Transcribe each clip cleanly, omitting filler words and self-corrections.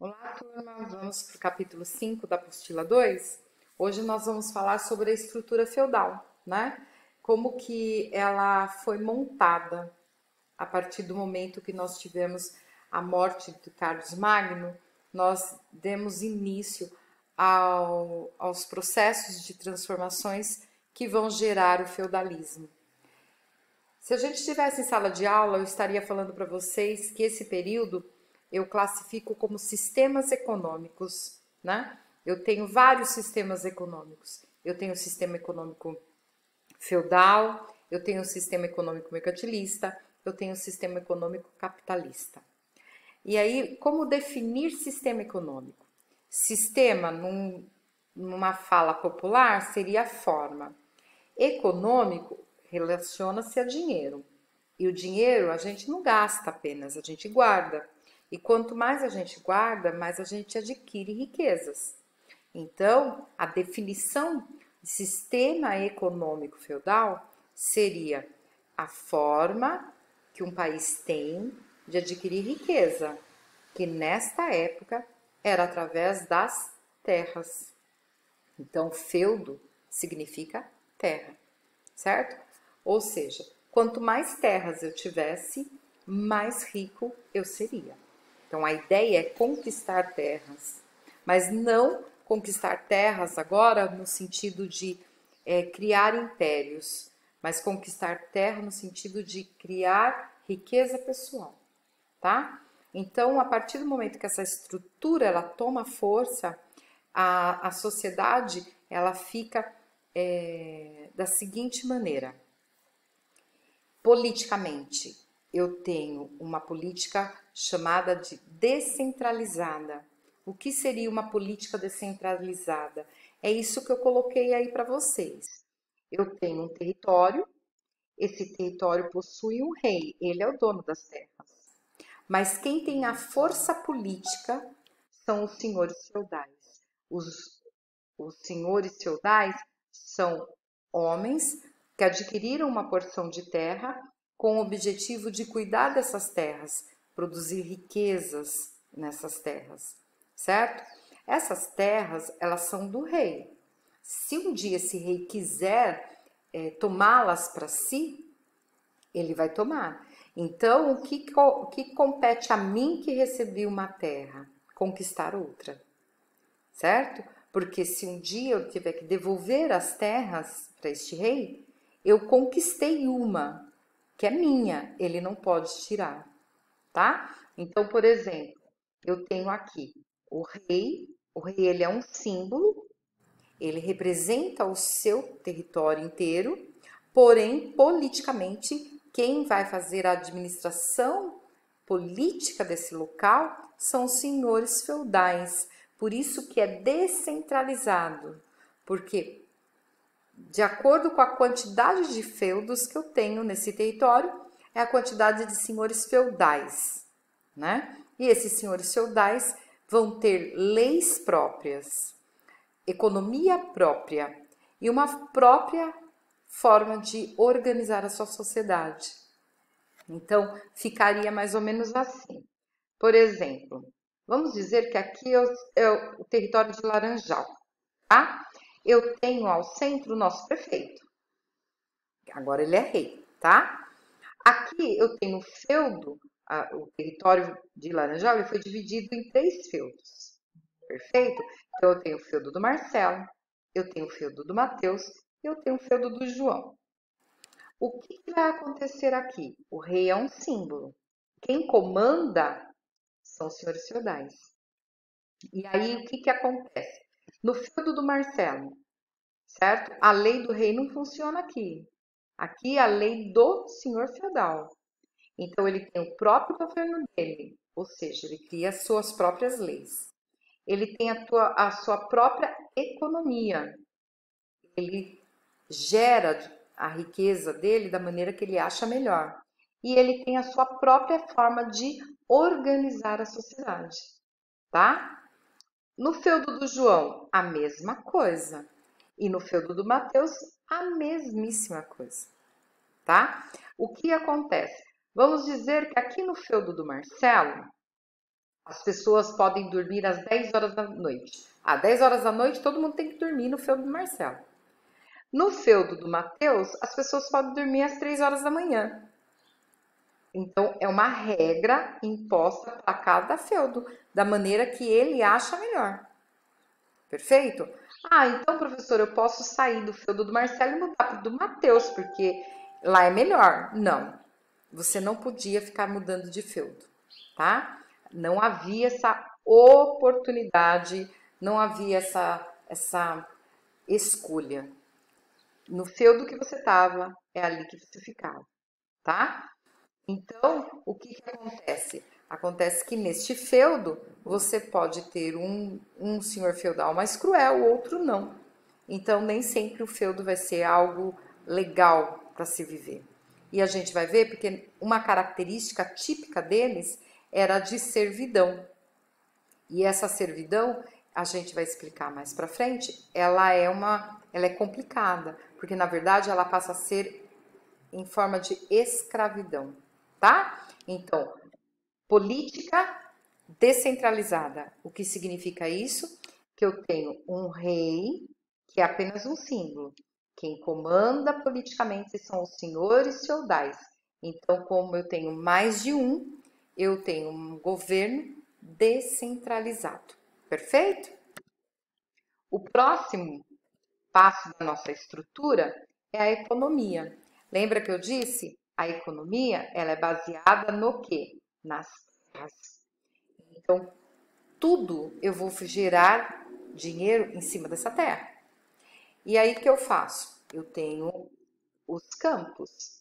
Olá, turma! Vamos para o capítulo 5 da apostila 2. Hoje nós vamos falar sobre a estrutura feudal, né? Como que ela foi montada a partir do momento que nós tivemos a morte de Carlos Magno. Nós demos início aos processos de transformações que vão gerar o feudalismo. Se a gente estivesse em sala de aula, eu estaria falando para vocês que esse período eu classifico como sistemas econômicos, né? Eu tenho vários sistemas econômicos. Eu tenho o sistema econômico feudal, eu tenho o sistema econômico mercantilista, eu tenho o sistema econômico capitalista. E aí, como definir sistema econômico? Sistema, numa fala popular, seria a forma. Econômico relaciona-se a dinheiro. E o dinheiro a gente não gasta apenas, a gente guarda. E quanto mais a gente guarda, mais a gente adquire riquezas. Então, a definição de sistema econômico feudal seria a forma que um país tem de adquirir riqueza, que nesta época era através das terras. Então, feudo significa terra, certo? Ou seja, quanto mais terras eu tivesse, mais rico eu seria. Então, a ideia é conquistar terras, mas não conquistar terras agora no sentido de criar impérios, mas conquistar terra no sentido de criar riqueza pessoal, tá? Então, a partir do momento que essa estrutura ela toma força, a sociedade ela fica da seguinte maneira. Politicamente, eu tenho uma política chamada de descentralizada. O que seria uma política descentralizada? É isso que eu coloquei aí para vocês. Eu tenho um território, esse território possui um rei, ele é o dono das terras. Mas quem tem a força política são os senhores feudais. Os senhores feudais são homens que adquiriram uma porção de terra com o objetivo de cuidar dessas terras, produzir riquezas nessas terras, certo? Essas terras, elas são do rei. Se um dia esse rei quiser tomá-las para si, ele vai tomar. Então, o que compete a mim que recebi uma terra? Conquistar outra, certo? Porque se um dia eu tiver que devolver as terras para este rei, eu conquistei uma que é minha, ele não pode tirar, tá? Então, por exemplo, eu tenho aqui o rei ele é um símbolo, ele representa o seu território inteiro, porém, politicamente, quem vai fazer a administração política desse local são os senhores feudais. Por isso que é descentralizado, porque de acordo com a quantidade de feudos que eu tenho nesse território, é a quantidade de senhores feudais, né? E esses senhores feudais vão ter leis próprias, economia própria e uma própria forma de organizar a sua sociedade. Então, ficaria mais ou menos assim. Por exemplo, vamos dizer que aqui é o território de Laranjal, tá? Eu tenho ao centro o nosso prefeito. Agora ele é rei, tá? Aqui eu tenho o feudo, o território de Laranjal, ele foi dividido em 3 feudos, perfeito? Então eu tenho o feudo do Marcelo, eu tenho o feudo do Mateus e eu tenho o feudo do João. O que vai acontecer aqui? O rei é um símbolo. Quem comanda são os senhores feudais. E aí o que acontece? No feudo do Marcelo, certo? A lei do rei não funciona aqui. Aqui é a lei do senhor feudal. Então ele tem o próprio governo dele, ou seja, ele cria as suas próprias leis. Ele tem a sua própria economia. Ele gera a riqueza dele da maneira que ele acha melhor. E ele tem a sua própria forma de organizar a sociedade, tá? No feudo do João, a mesma coisa. E no feudo do Mateus, a mesmíssima coisa, tá? O que acontece? Vamos dizer que aqui no feudo do Marcelo, As pessoas podem dormir às 10 horas da noite. Às 10 horas da noite, todo mundo tem que dormir no feudo do Marcelo. No feudo do Mateus, as pessoas podem dormir às 3 horas da manhã. Então, é uma regra imposta para cada feudo, da maneira que ele acha melhor. Perfeito? Ah, então, professor, eu posso sair do feudo do Marcelo e mudar para o do Mateus, porque lá é melhor. Não, você não podia ficar mudando de feudo, tá? Não havia essa oportunidade, não havia essa escolha. No feudo que você estava, é ali que você ficava, tá? Então, o que acontece? Acontece que neste feudo você pode ter um senhor feudal mais cruel, o outro não. Então, nem sempre o feudo vai ser algo legal para se viver. E a gente vai ver porque uma característica típica deles era de servidão. E essa servidão, a gente vai explicar mais para frente, ela é complicada, porque na verdade ela passa a ser em forma de escravidão, tá? Então, política descentralizada. O que significa isso? Que eu tenho um rei, que é apenas um símbolo. Quem comanda politicamente são os senhores feudais. Então, como eu tenho mais de um, eu tenho um governo descentralizado. Perfeito? O próximo passo da nossa estrutura é a economia. Lembra que eu disse? A economia, ela é baseada no quê? Nas terras. Então, tudo eu vou gerar dinheiro em cima dessa terra. E aí o que eu faço? Eu tenho os campos,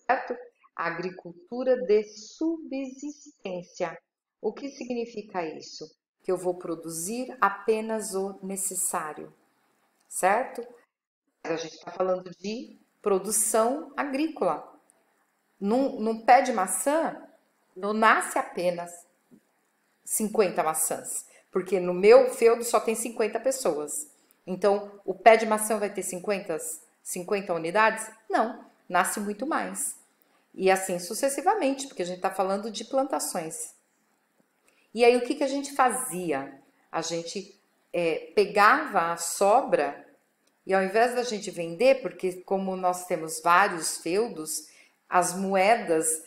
certo? A agricultura de subsistência. O que significa isso? Que eu vou produzir apenas o necessário, certo? A gente está falando de produção agrícola. Num pé de maçã, não nasce apenas 50 maçãs, porque no meu feudo só tem 50 pessoas. Então, o pé de maçã vai ter 50 unidades? Não, nasce muito mais. E assim sucessivamente, porque a gente está falando de plantações. E aí, o que a gente fazia? A gente pegava a sobra e ao invés da gente vender, porque como nós temos vários feudos, as moedas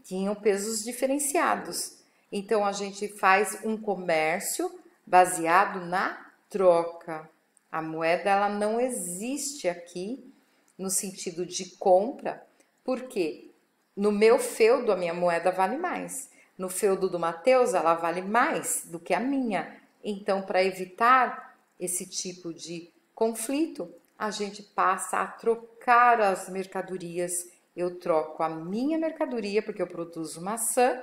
tinham pesos diferenciados. Então a gente faz um comércio baseado na troca. A moeda ela não existe aqui no sentido de compra, porque no meu feudo a minha moeda vale mais. No feudo do Mateus ela vale mais do que a minha. Então, para evitar esse tipo de conflito, a gente passa a trocar as mercadorias. Eu troco a minha mercadoria, porque eu produzo maçã,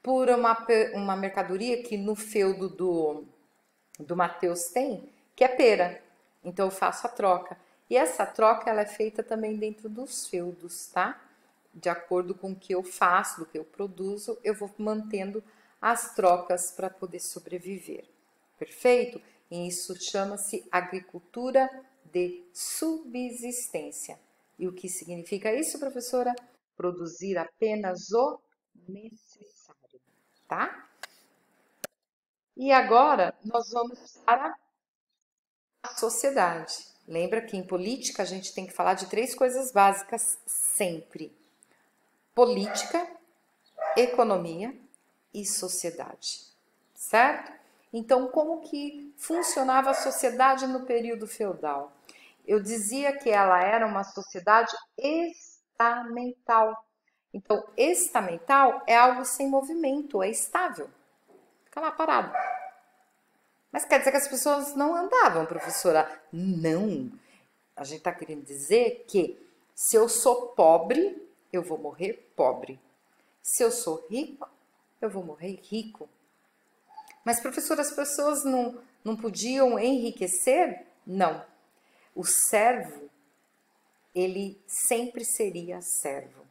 por uma mercadoria que no feudo do Mateus tem, que é pera. Então eu faço a troca. E essa troca ela é feita também dentro dos feudos, tá? De acordo com o que eu faço, do que eu produzo, eu vou mantendo as trocas para poder sobreviver. Perfeito? E isso chama-se agricultura de subsistência. E o que significa isso, professora? Produzir apenas o necessário, tá? E agora nós vamos para a sociedade. Lembra que em política a gente tem que falar de 3 coisas básicas sempre: política, economia e sociedade, certo? Então, como que funcionava a sociedade no período feudal? Eu dizia que ela era uma sociedade estamental. Então, estamental é algo sem movimento, é estável. Fica lá parado. Mas quer dizer que as pessoas não andavam, professora? Não. A gente está querendo dizer que se eu sou pobre, eu vou morrer pobre. Se eu sou rico, eu vou morrer rico. Mas, professora, as pessoas não podiam enriquecer? Não. O servo, ele sempre seria servo.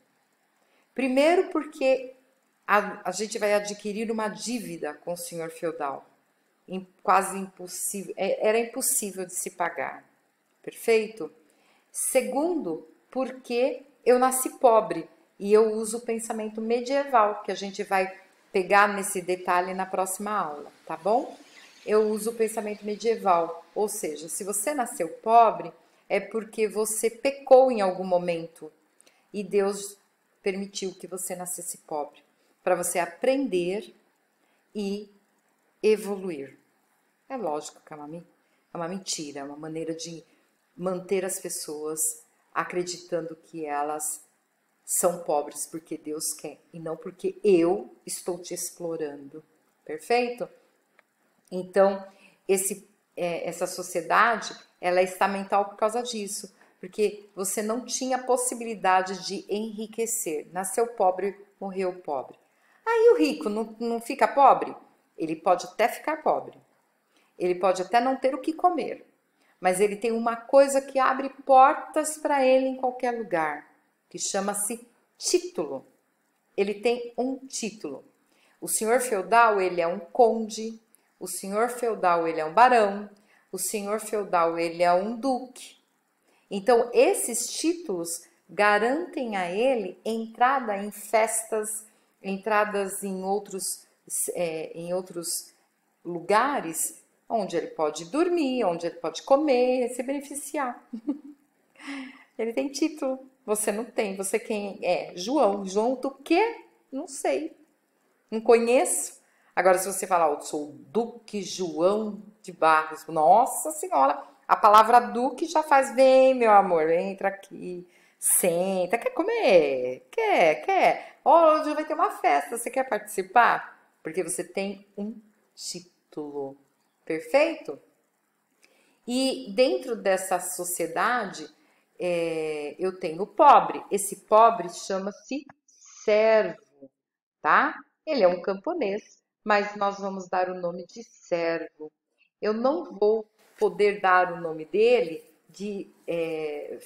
Primeiro porque a gente vai adquirir uma dívida com o senhor feudal. Quase impossível, era impossível de se pagar. Perfeito? Segundo, porque eu nasci pobre e eu uso o pensamento medieval, que a gente vai pegar nesse detalhe na próxima aula, tá bom? Eu uso o pensamento medieval, ou seja, se você nasceu pobre, é porque você pecou em algum momento e Deus permitiu que você nascesse pobre, para você aprender e evoluir. É lógico que é uma mentira, é uma maneira de manter as pessoas acreditando que elas são pobres porque Deus quer e não porque eu estou te explorando. Perfeito? Então, essa sociedade, ela é estamental por causa disso, porque você não tinha possibilidade de enriquecer. Nasceu pobre, morreu pobre. Aí o rico não fica pobre? Ele pode até ficar pobre. Ele pode até não ter o que comer. Mas ele tem uma coisa que abre portas para ele em qualquer lugar, que chama-se título. Ele tem um título. O senhor feudal, ele é um conde. O senhor feudal, ele é um barão. O senhor feudal, ele é um duque. Então, esses títulos garantem a ele entrada em festas, entradas em outros lugares onde ele pode dormir, onde ele pode comer, se beneficiar. Ele tem título, você não tem. Você quem é? João. João do quê? Não sei. Não conheço. Agora, se você falar, eu sou o Duque João de Barros, nossa senhora, a palavra Duque já faz, vem, meu amor, entra aqui, senta, quer comer? Quer. Hoje vai ter uma festa, você quer participar? Porque você tem um título, perfeito? E dentro dessa sociedade, eu tenho o pobre. Esse pobre chama-se servo, tá? Ele é um camponês, mas nós vamos dar o nome de servo. Eu não vou poder dar o nome dele de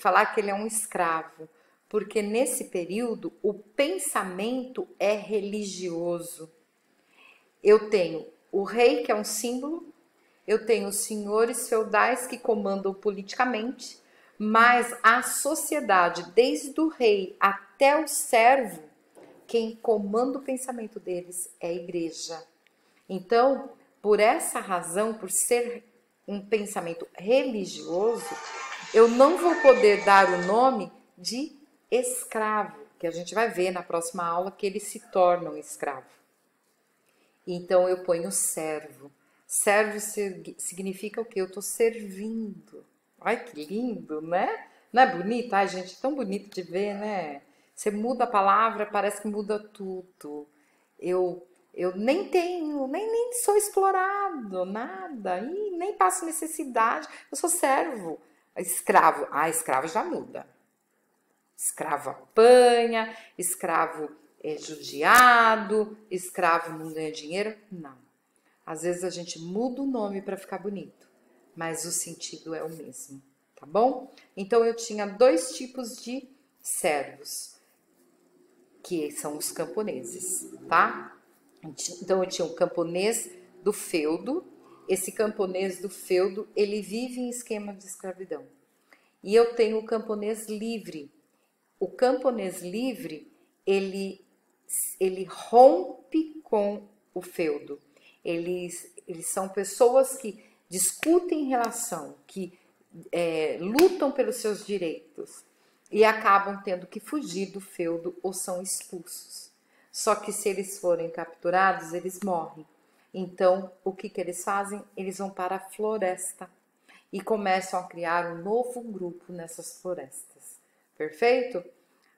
falar que ele é um escravo, porque nesse período o pensamento é religioso. Eu tenho o rei, que é um símbolo, eu tenho os senhores feudais que comandam politicamente, mas a sociedade, desde o rei até o servo, quem comanda o pensamento deles é a igreja. Então, por essa razão, por ser um pensamento religioso, eu não vou poder dar o nome de escravo, que a gente vai ver na próxima aula que eles se tornam escravo. Então, eu ponho servo. Servo significa o quê? Eu estou servindo. Ai, que lindo, né? Não é bonito? Ai, gente, tão bonito de ver, né? Você muda a palavra, parece que muda tudo. Eu nem tenho, nem sou explorado, nada. E nem passo necessidade. Eu sou servo. Escravo. Ah, escravo já muda. Escravo apanha, escravo é judiado, escravo não ganha dinheiro. Não. Às vezes a gente muda o nome para ficar bonito, mas o sentido é o mesmo, tá bom? Então eu tinha dois tipos de servos, que são os camponeses, tá? Então eu tinha um camponês do feudo. Esse camponês do feudo, ele vive em esquema de escravidão. E eu tenho o camponês livre. O camponês livre, ele rompe com o feudo. Eles são pessoas que discutem relação, que lutam pelos seus direitos e acabam tendo que fugir do feudo ou são expulsos. Só que se eles forem capturados, eles morrem. Então, o que eles fazem? Eles vão para a floresta e começam a criar um novo grupo nessas florestas. Perfeito?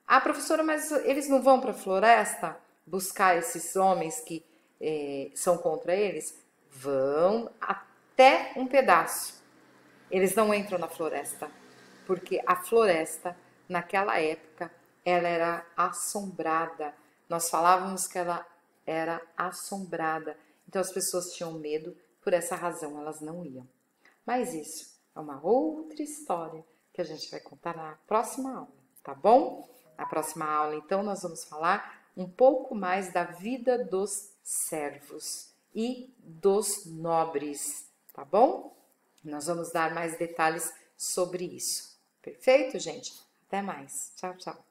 Ah, professora, mas eles não vão para a floresta buscar esses homens que são contra eles? Vão até um pedaço. Eles não entram na floresta, porque a floresta, naquela época, ela era assombrada. Nós falávamos que ela era assombrada. Então as pessoas tinham medo, por essa razão elas não iam. Mas isso é uma outra história que a gente vai contar na próxima aula, tá bom? Na próxima aula, então, nós vamos falar um pouco mais da vida dos servos e dos nobres, tá bom? Nós vamos dar mais detalhes sobre isso. Perfeito, gente? Até mais. Tchau, tchau.